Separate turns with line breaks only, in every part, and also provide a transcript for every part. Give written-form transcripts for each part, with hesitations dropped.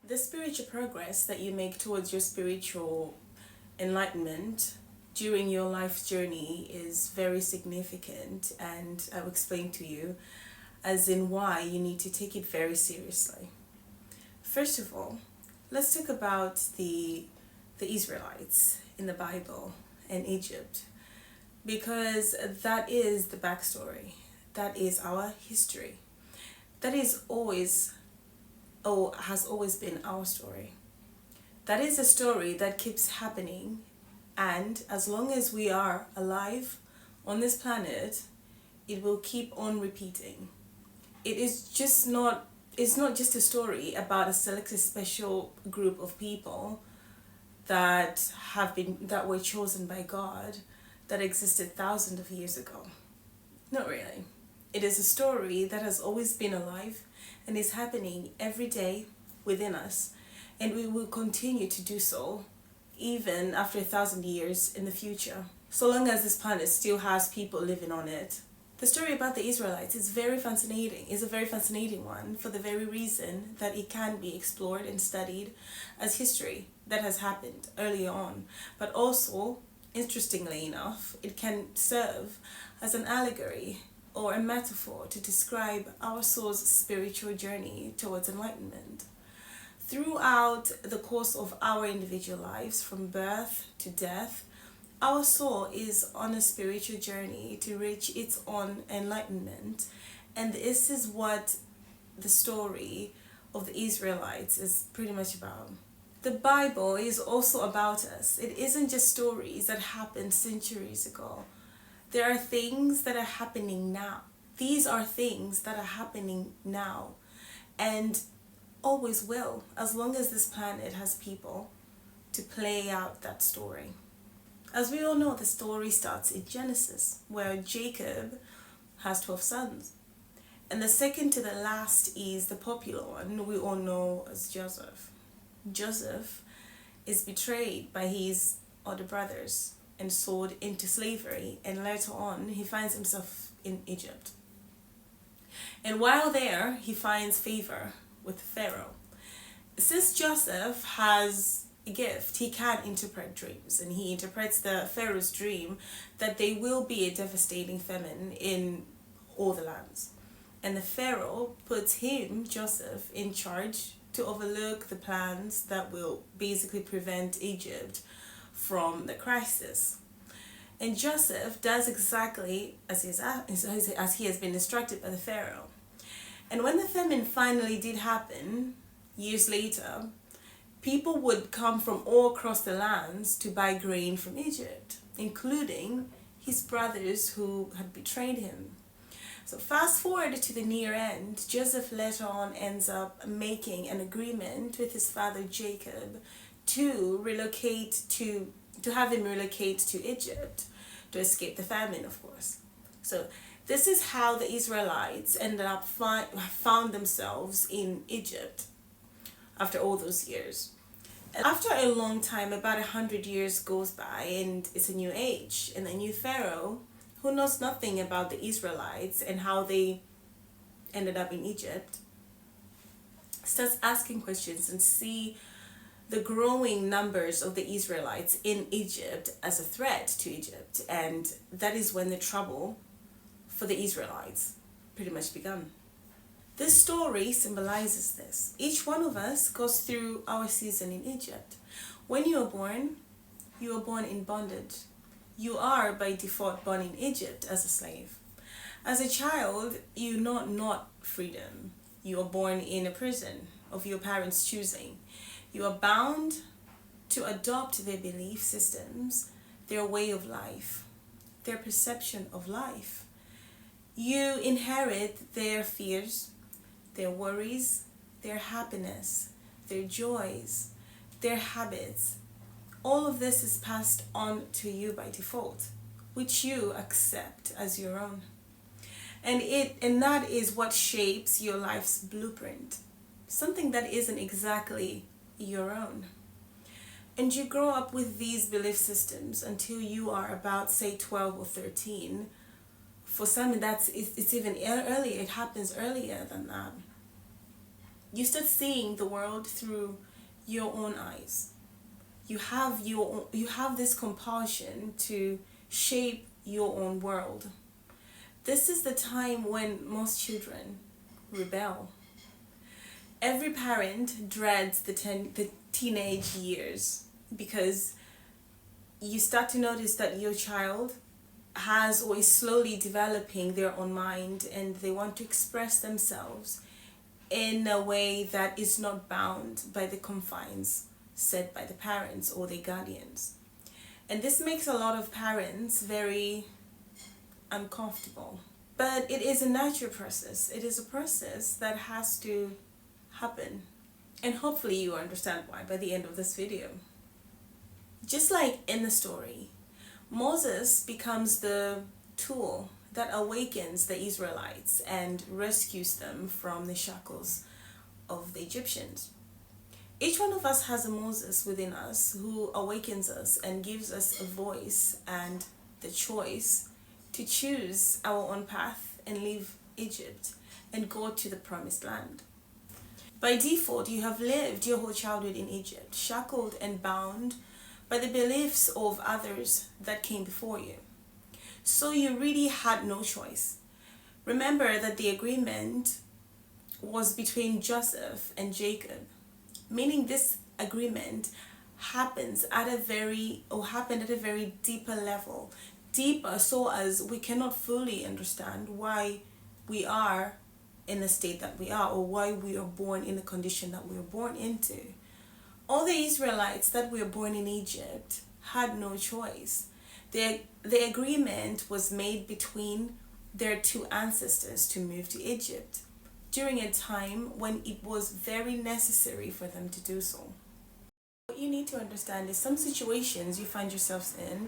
The spiritual progress that you make towards your spiritual enlightenment during your life's journey is very significant, and I will explain to you as in why you need to take it very seriously. First of all, let's talk about the Israelites in the Bible and Egypt, because that is the backstory. That is our history. That is always, or has always been our story. That is a story that keeps happening, and as long as we are alive on this planet, it will keep on repeating. It is just not, it's not just a story about a selected special group of people that were chosen by God, that existed thousands of years ago. Not really. It is a story that has always been alive and is happening every day within us, and we will continue to do so even after 1,000 years in the future, so long as this planet still has people living on it. The story about the Israelites is very fascinating. It's a very fascinating one for the very reason that it can be explored and studied as history that has happened earlier on. But also, interestingly enough, it can serve as an allegory or a metaphor to describe our soul's spiritual journey towards enlightenment. Throughout the course of our individual lives, from birth to death, our soul is on a spiritual journey to reach its own enlightenment. And this is what the story of the Israelites is pretty much about. The Bible is also about us. It isn't just stories that happened centuries ago. There are things that are happening now. These are things that are happening now and always will, as long as this planet has people to play out that story. As we all know, the story starts in Genesis, where Jacob has 12 sons. And the second to the last is the popular one we all know as Joseph. Joseph is betrayed by his older brothers and sold into slavery, and later on he finds himself in Egypt. And while there, he finds favor with Pharaoh. Since Joseph has a gift, he can interpret dreams, and he interprets the Pharaoh's dream that there will be a devastating famine in all the lands. And the Pharaoh puts him, Joseph, in charge to overlook the plans that will basically prevent Egypt from the crisis. And Joseph does exactly as he has been instructed by the Pharaoh. And when the famine finally did happen, years later, people would come from all across the lands to buy grain from Egypt, including his brothers who had betrayed him. So fast forward to the near end, Joseph later on ends up making an agreement with his father Jacob to have him relocate to Egypt to escape the famine, of course. So this is how the Israelites ended up found themselves in Egypt after all those years. After a long time, about 100 years goes by, and it's a new age, and a new Pharaoh who knows nothing about the Israelites and how they ended up in Egypt starts asking questions and see the growing numbers of the Israelites in Egypt as a threat to Egypt. And that is when the trouble for the Israelites pretty much began. This story symbolizes this. Each one of us goes through our season in Egypt. When you are born in bondage. You are by default born in Egypt as a slave. As a child, you know not freedom. You are born in a prison of your parents' choosing. You are bound to adopt their belief systems, their way of life, their perception of life. You inherit their fears, their worries, their happiness, their joys, their habits. All of this is passed on to you by default, which you accept as your own. And that is what shapes your life's blueprint, something that isn't exactly your own. And you grow up with these belief systems until you are about, say, 12 or 13. For some, it's even earlier. It happens earlier than that. You start seeing the world through your own eyes. You have this compulsion to shape your own world. This is the time when most children rebel. Every parent dreads the teenage years, because you start to notice that your child has or is slowly developing their own mind, and they want to express themselves in a way that is not bound by the confines set by the parents or the guardians. And this makes a lot of parents very uncomfortable. But it is a natural process. It is a process that has to happen. And hopefully you understand why by the end of this video. Just like in the story, Moses becomes the tool that awakens the Israelites and rescues them from the shackles of the Egyptians. Each one of us has a Moses within us who awakens us and gives us a voice and the choice to choose our own path and leave Egypt and go to the promised land. By default, you have lived your whole childhood in Egypt, shackled and bound by the beliefs of others that came before you. So you really had no choice. Remember that the agreement was between Joseph and Jacob, meaning this agreement happened at a very deeper level, deeper so as we cannot fully understand why we are in the state that we are, or why we are born in the condition that we are born into. All the Israelites that were born in Egypt had no choice. The agreement was made between their two ancestors to move to Egypt during a time when it was very necessary for them to do so. What you need to understand is some situations you find yourselves in,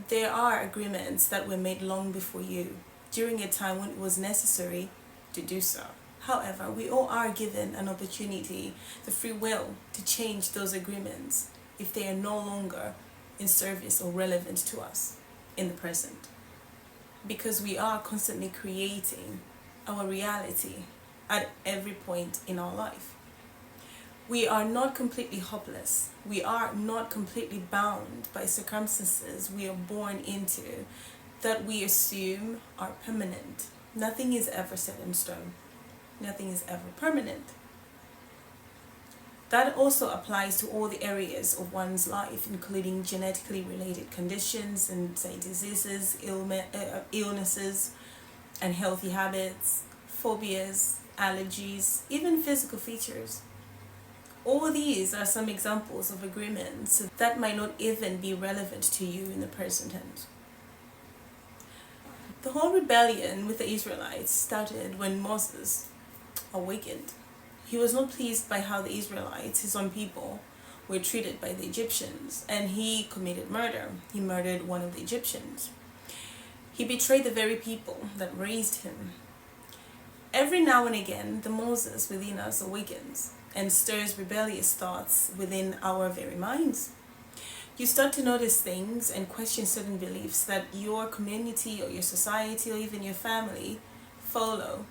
there are agreements that were made long before you, during a time when it was necessary to do so. However, we all are given an opportunity, the free will, to change those agreements if they are no longer in service or relevant to us in the present. Because we are constantly creating our reality at every point in our life. We are not completely hopeless. We are not completely bound by circumstances we are born into that we assume are permanent. Nothing is ever set in stone. Nothing is ever permanent. That also applies to all the areas of one's life, including genetically related conditions and, say, diseases, illnesses, unhealthy habits, phobias, allergies, even physical features. All these are some examples of agreements that might not even be relevant to you in the present tense. The whole rebellion with the Israelites started when Moses awakened. He was not pleased by how the Israelites, his own people, were treated by the Egyptians, and he committed murder. He murdered one of the Egyptians. He betrayed the very people that raised him. Every now and again, the Moses within us awakens and stirs rebellious thoughts within our very minds. You start to notice things and question certain beliefs that your community or your society or even your family follow,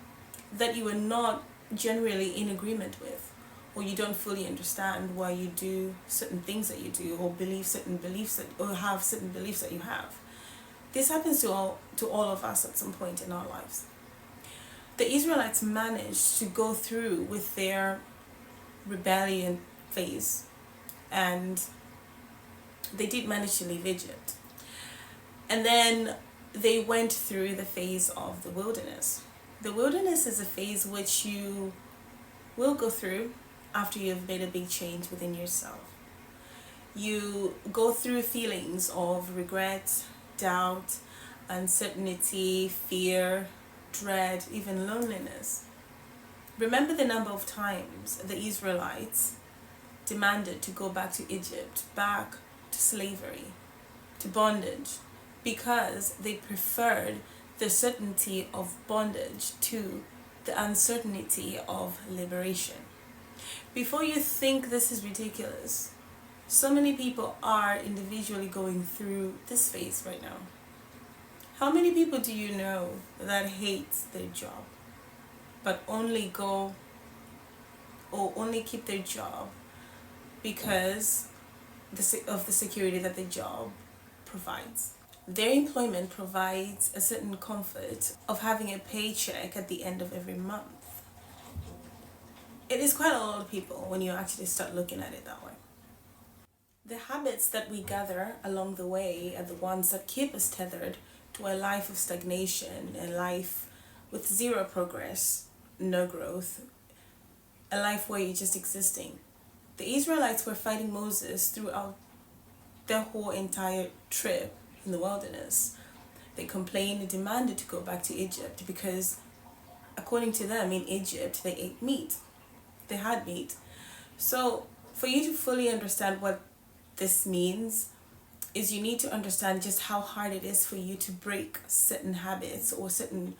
that you are not generally in agreement with, or you don't fully understand why you do certain things that you do, or believe certain beliefs that, or have certain beliefs that you have. This happens to all of us at some point in our lives. The Israelites managed to go through with their rebellion phase, and they did manage to leave Egypt. And then they went through the phase of the wilderness. The wilderness is a phase which you will go through after you've made a big change within yourself. You go through feelings of regret, doubt, uncertainty, fear, dread, even loneliness. Remember the number of times the Israelites demanded to go back to Egypt, back to slavery, to bondage, because they preferred the certainty of bondage to the uncertainty of liberation. Before you think this is ridiculous, so many people are individually going through this phase right now. How many people do you know that hate their job, but only go or only keep their job because of the security that the job provides. Their employment provides a certain comfort of having a paycheck at the end of every month. It is quite a lot of people when you actually start looking at it that way. The habits that we gather along the way are the ones that keep us tethered to a life of stagnation, a life with zero progress, no growth, a life where you're just existing. The Israelites were fighting Moses throughout their whole entire trip in the wilderness. They complained and demanded to go back to Egypt because, according to them, in Egypt they ate meat. They had meat. So, for you to fully understand what this means, is you need to understand just how hard it is for you to break certain habits or certain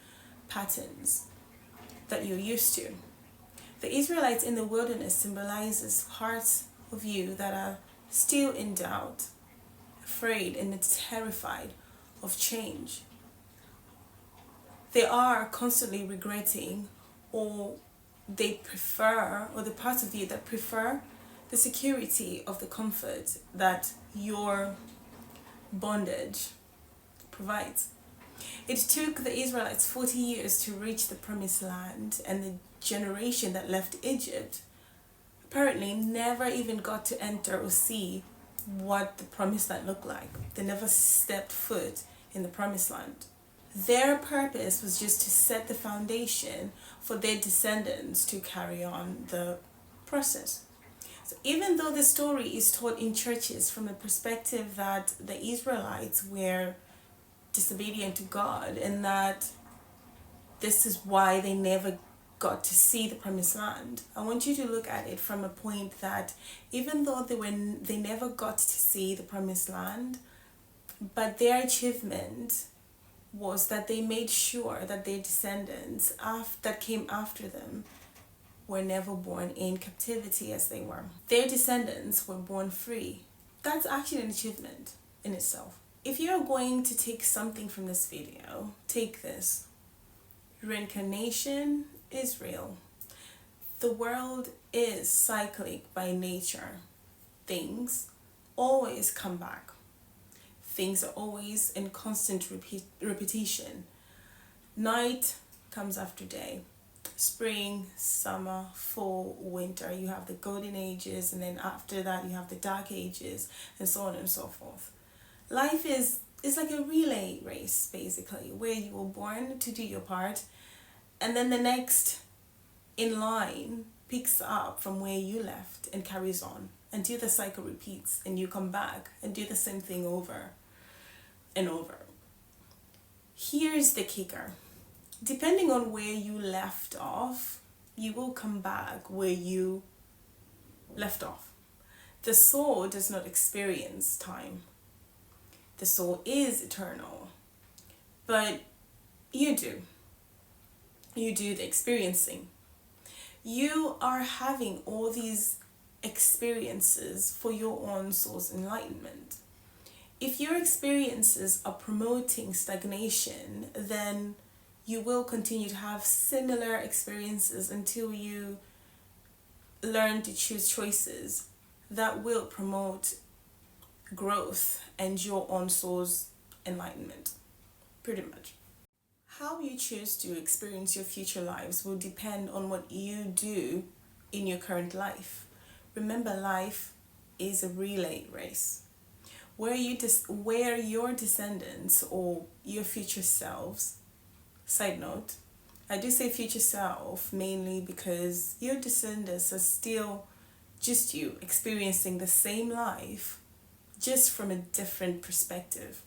patterns that you're used to. The Israelites in the wilderness symbolizes parts of you that are still in doubt, afraid and terrified of change. They are constantly regretting, or they prefer, or the parts of you that prefer the security of the comfort that your bondage provides. It took the Israelites 40 years to reach the promised land, and the generation that left Egypt apparently never even got to enter or see what the promised land looked like. They never stepped foot in the promised land. Their purpose was just to set the foundation for their descendants to carry on the process. So even though the story is told in churches from the perspective that the Israelites were disobedient to God and that this is why they never got to see the promised land, I want you to look at it from a point that even though they never got to see the promised land, but their achievement was that they made sure that their descendants that came after them were never born in captivity as they were. Their descendants were born free. That's actually an achievement in itself. If you're going to take something from this video, take this. Reincarnation is real. The world is cyclic by nature. Things always come back. Things are always in constant repetition. Night comes after day. Spring, summer, fall, winter. You have the golden ages, and then after that you have the dark ages, and so on and so forth. Life is like a relay race, basically, where you were born to do your part, and then the next in line picks up from where you left and carries on until the cycle repeats and you come back and do the same thing over and over. Here's the kicker. Depending on where you left off, you will come back where you left off. The soul does not experience time. The soul is eternal. But you do. You do the experiencing. You are having all these experiences for your own soul's enlightenment. If your experiences are promoting stagnation, then you will continue to have similar experiences until you learn to choose choices that will promote growth and your own soul's enlightenment. Pretty much. How you choose to experience your future lives will depend on what you do in your current life. Remember, life is a relay race. Where your descendants or your future selves, side note, I do say future self mainly because your descendants are still just you experiencing the same life, just from a different perspective.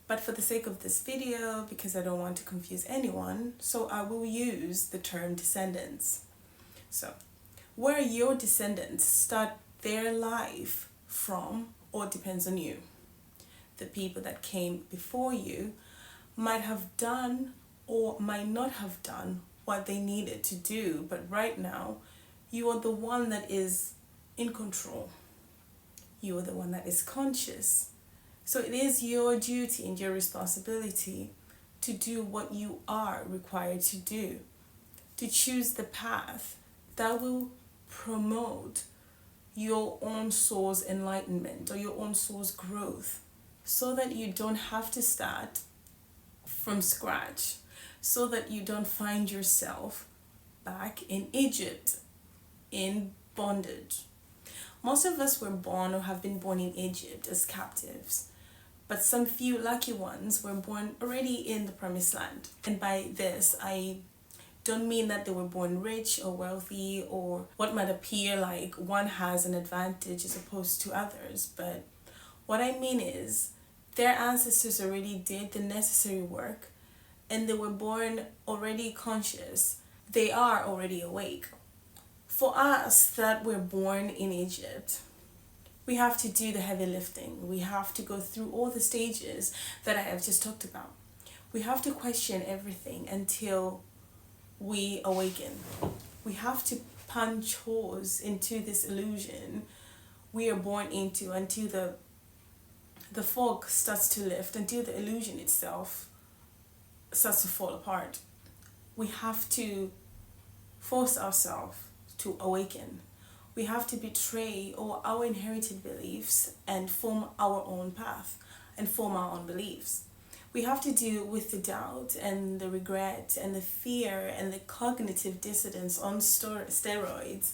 But for the sake of this video, because I don't want to confuse anyone, so I will use the term descendants. So, where your descendants start their life from, or depends on you. The people that came before you might have done or might not have done what they needed to do, but right now you are the one that is in control. You are the one that is conscious. So it is your duty and your responsibility to do what you are required to do, to choose the path that will promote your own soul's enlightenment or your own soul's growth, so that you don't have to start from scratch, so that you don't find yourself back in Egypt in bondage. Most of us were born or have been born in Egypt as captives, but some few lucky ones were born already in the promised land. And by this, I don't mean that they were born rich or wealthy or what might appear like one has an advantage as opposed to others, but what I mean is their ancestors already did the necessary work and they were born already conscious. They are already awake. For us that were born in Egypt, we have to do the heavy lifting. We have to go through all the stages that I have just talked about. We have to question everything until we awaken. We have to punch holes into this illusion we are born into until the fog starts to lift, until the illusion itself starts to fall apart. We have to force ourselves to awaken. We have to betray all our inherited beliefs and form our own path and form our own beliefs. We have to deal with the doubt and the regret and the fear and the cognitive dissonance on steroids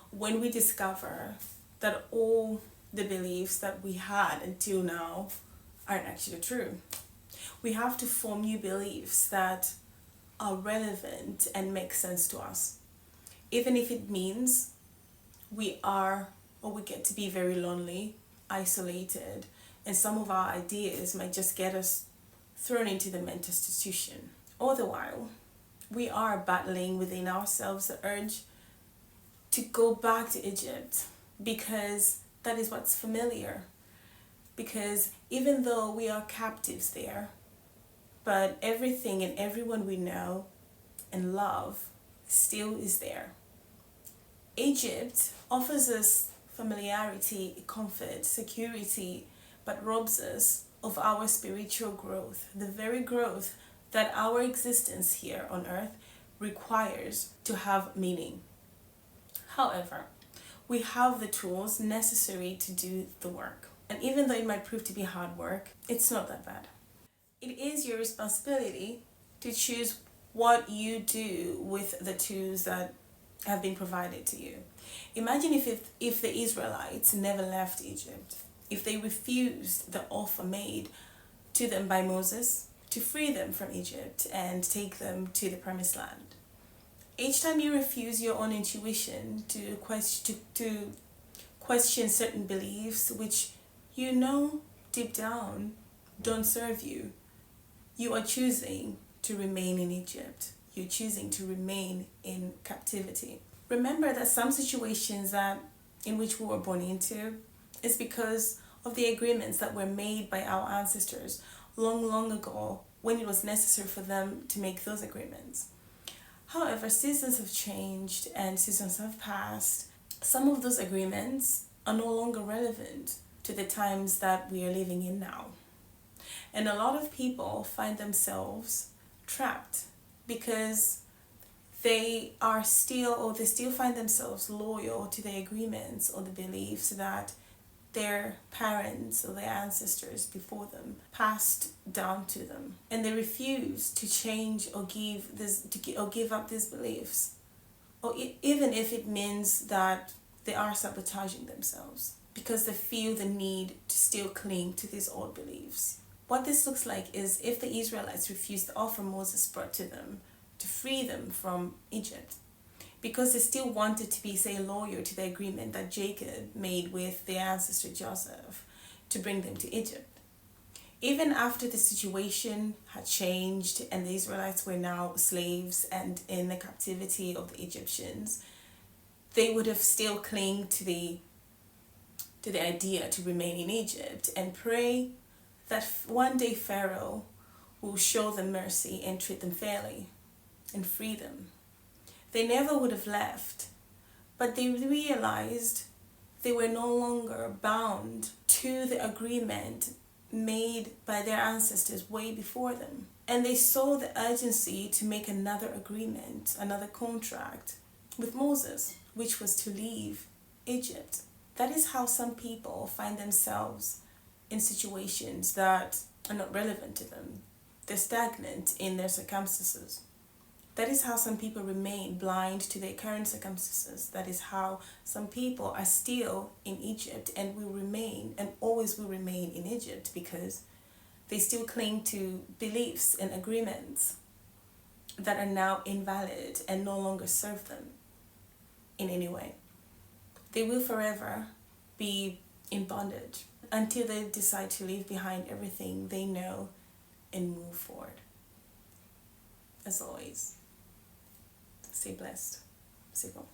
when we discover that all the beliefs that we had until now aren't actually true. We have to form new beliefs that are relevant and make sense to us, even if it means we get to be very lonely, isolated, and some of our ideas might just get us thrown into the mental institution. All the while, we are battling within ourselves the urge to go back to Egypt because that is what's familiar. Because even though we are captives there, but everything and everyone we know and love still is there. Egypt offers us familiarity, comfort, security, but robs us of our spiritual growth, the very growth that our existence here on earth requires to have meaning. However, we have the tools necessary to do the work. And even though it might prove to be hard work, it's not that bad. It is your responsibility to choose what you do with the tools that have been provided to you. Imagine if the Israelites never left Egypt, if they refused the offer made to them by Moses to free them from Egypt and take them to the promised land. Each time you refuse your own intuition to question certain beliefs which you know deep down don't serve you, you are choosing to remain in Egypt. You're choosing to remain in captivity. Remember that some situations in which we were born into is because of the agreements that were made by our ancestors long ago when it was necessary for them to make those agreements. However, seasons have changed and seasons have passed. Some of those agreements are no longer relevant to the times that we are living in now. And a lot of people find themselves trapped because they still find themselves loyal to the agreements or the beliefs that their parents or their ancestors before them passed down to them, and they refuse to change or give up these beliefs, or even if it means that they are sabotaging themselves because they feel the need to still cling to these old beliefs. What this looks like is if the Israelites refused the offer Moses brought to them to free them from Egypt, because they still wanted to be, loyal to the agreement that Jacob made with their ancestor Joseph to bring them to Egypt. Even after the situation had changed and the Israelites were now slaves and in the captivity of the Egyptians, they would have still clung to the idea to remain in Egypt and pray that one day Pharaoh will show them mercy and treat them fairly and free them. They never would have left, but they realized they were no longer bound to the agreement made by their ancestors way before them. And they saw the urgency to make another agreement, another contract with Moses. which was to leave Egypt. That is how some people find themselves in situations that are not relevant to them. They're stagnant in their circumstances. That is how some people remain blind to their current circumstances. That is how some people are still in Egypt and will remain and always will remain in Egypt, because they still cling to beliefs and agreements that are now invalid and no longer serve them in any way. They will forever be in bondage until they decide to leave behind everything they know and move forward. As always, stay blessed. Stay well.